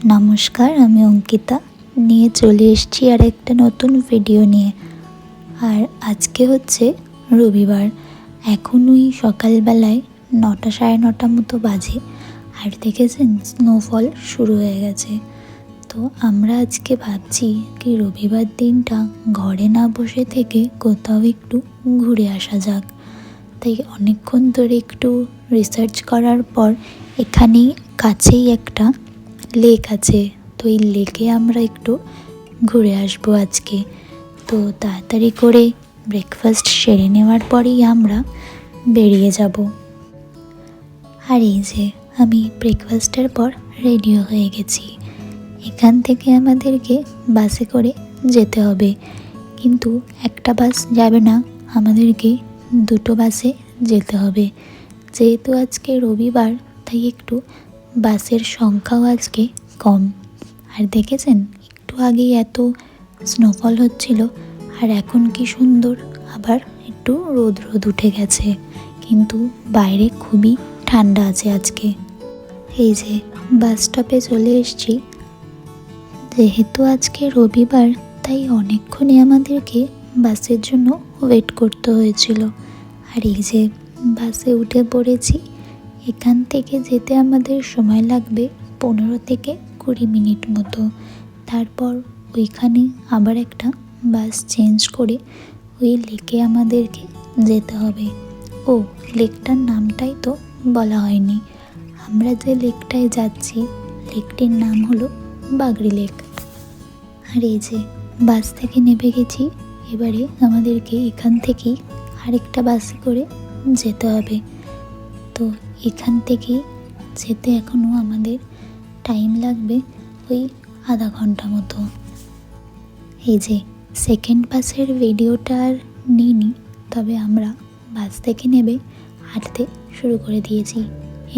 নমস্কার, আমি অঙ্কিতা নিয়ে চলে এসেছি আর একটা নতুন ভিডিও নিয়ে। আর আজকে হচ্ছে রবিবার। এখন ওই সকালবেলায় 9টা সাড়ে 9টা মতো বাজে। আর দেখেছেন স্নোফল শুরু হয়ে গেছে। তো আমরা আজকে ভাবছি কি রবিবার দিনটা ঘরে না বসে থেকে কোথাও একটু ঘুরে আসা যাক। তাই অনেকক্ষণ ধরে একটু রিসার্চ করার পর এখানেই কাছেই একটা লেক আছে, তো এই লেকে আমরা একটু ঘুরে আসবো আজকে। তো তাড়াতাড়ি করে ব্রেকফাস্ট সেরে নেওয়ার পরেই আমরা বেরিয়ে যাব। আর এই যে আমি ব্রেকফাস্টের পর রেডিও হয়ে গেছি। এখান থেকে আমাদেরকে বাসে করে যেতে হবে, কিন্তু একটা বাস যাবে না, আমাদেরকে দুটো বাসে যেতে হবে। যেহেতু আজকে রবিবার তাই একটু বাসের সংখ্যাও আজকে কম। আর দেখেছেন একটু আগেই এত স্নোফল হচ্ছিল, আর এখন কি সুন্দর আবার একটু রোদ রোদ উঠে গেছে, কিন্তু বাইরে খুবই ঠান্ডা আছে আজকে। এই যে বাস স্টপে চলে এসেছি। যেহেতু আজকে রবিবার তাই অনেকক্ষণই আমাদেরকে বাসের জন্য ওয়েট করতে হয়েছিল। আর এই যে বাসে উঠে পড়েছি। এখান থেকে যেতে আমাদের সময় লাগবে 15 থেকে 20 মিনিট মতো। তারপর ওইখানে আবার একটা বাস চেঞ্জ করে ওই লেকে আমাদেরকে যেতে হবে। ও, লেকটার নামটাই তো বলা হয়নি। আমরা যে লেকটায় যাচ্ছি লেকটির নাম হলো বাগড়ি লেক। আর এই যে বাস থেকে নেমে গেছি। এবারে আমাদেরকে এখান থেকেই আরেকটা বাসে করে যেতে হবে। তো এখান থেকেই যেতে এখনও আমাদের টাইম লাগবে ওই আধা ঘন্টা মতো। এই যে সেকেন্ড বাসের ভিডিওটা আর নিইনি, তবে আমরা বাস থেকে নেমে হাঁটতে শুরু করে দিয়েছি।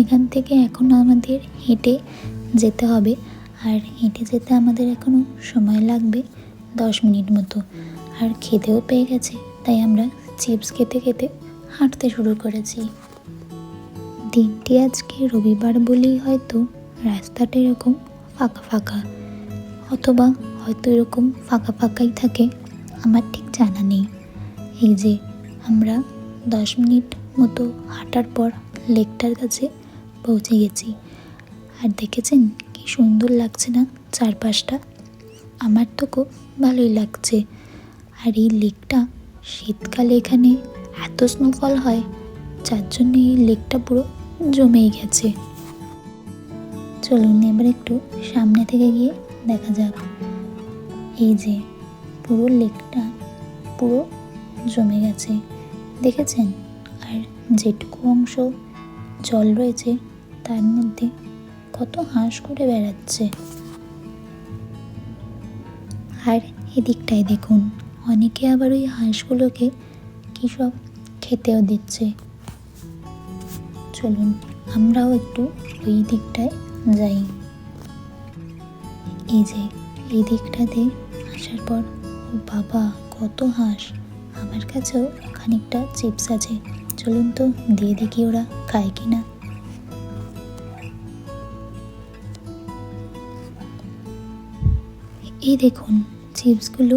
এখান থেকে এখন আমাদের হেঁটে যেতে হবে, আর হেঁটে যেতে আমাদের এখনও সময় লাগবে 10 মিনিট মতো। আর খেতেও পেয়ে গেছে, তাই আমরা চিপস খেতে খেতে হাঁটতে শুরু করেছি। দিনটি আজকে রবিবার বলেই হয়তো রাস্তাটা এরকম ফাঁকা ফাঁকা, অথবা হয়তো এরকম ফাঁকা ফাঁকাই থাকে, আমার ঠিক জানা নেই। এই যে আমরা 10 মিনিট মতো হাঁটার পর লেকটার কাছে পৌঁছে গেছি। আর দেখেছেন কি সুন্দর লাগছে না চারপাশটা? আমার তো খুব ভালোই লাগছে। আর এই লেকটা শীতকালে এখানে এত স্নোফল হয়, যার জন্য এই লেকটা পুরো জমেই গেছে। চলুন এবার একটু সামনে থেকে গিয়ে দেখা যাক। এই যে পুরো লেকটা পুরো জমে গেছে, দেখেছেন? আর যেটুকু অংশ জল রয়েছে তার মধ্যে কত হাঁস ঘুরে বেড়াচ্ছে। আর এদিকটায় দেখুন, অনেকে আবার ওই হাঁসগুলোকে কী সব খেতেও দিচ্ছে। চলুন আমরাও একটু ওই দিকটায় যাই। এই যে এই দিকটাতে আসার পর, ও বাবা কত হাঁস! আমার কাছেও খানিকটা চিপস আছে, চলুন তো দিয়ে দেখি ওরা খায় কি না। এই দেখুন চিপসগুলো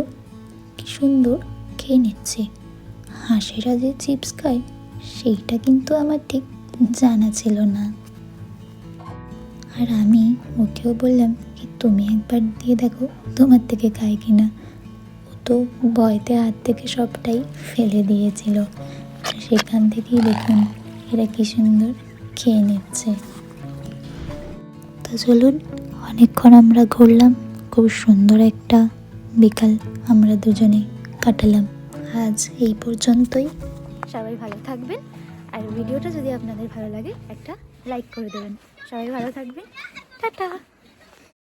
কি সুন্দর খেয়ে নিচ্ছে। হাঁসেরা যে চিপস খায় সেইটা কিন্তু আমার ঠিক জানা ছিল না। আর আমি ওকেও বললাম কি তুমি একবার দিয়ে দেখো তোমার থেকে খায় কিনা। ও তো ভয়তে হাত থেকে সবটাই ফেলে দিয়েছিল। সেখান থেকেই দেখুন এরা কি সুন্দর খেয়ে নিচ্ছে। তো চলুন, অনেকক্ষণ আমরা ঘুরলাম, খুব সুন্দর একটা বিকাল আমরা দুজনে কাটালাম। আজ এই পর্যন্তই। সবাই ভালো থাকবেন, আর ভিডিওটা যদি আপনাদের ভালো লাগে একটা লাইক করে দেবেন। সবাই ভালো থাকবেন, টাটা।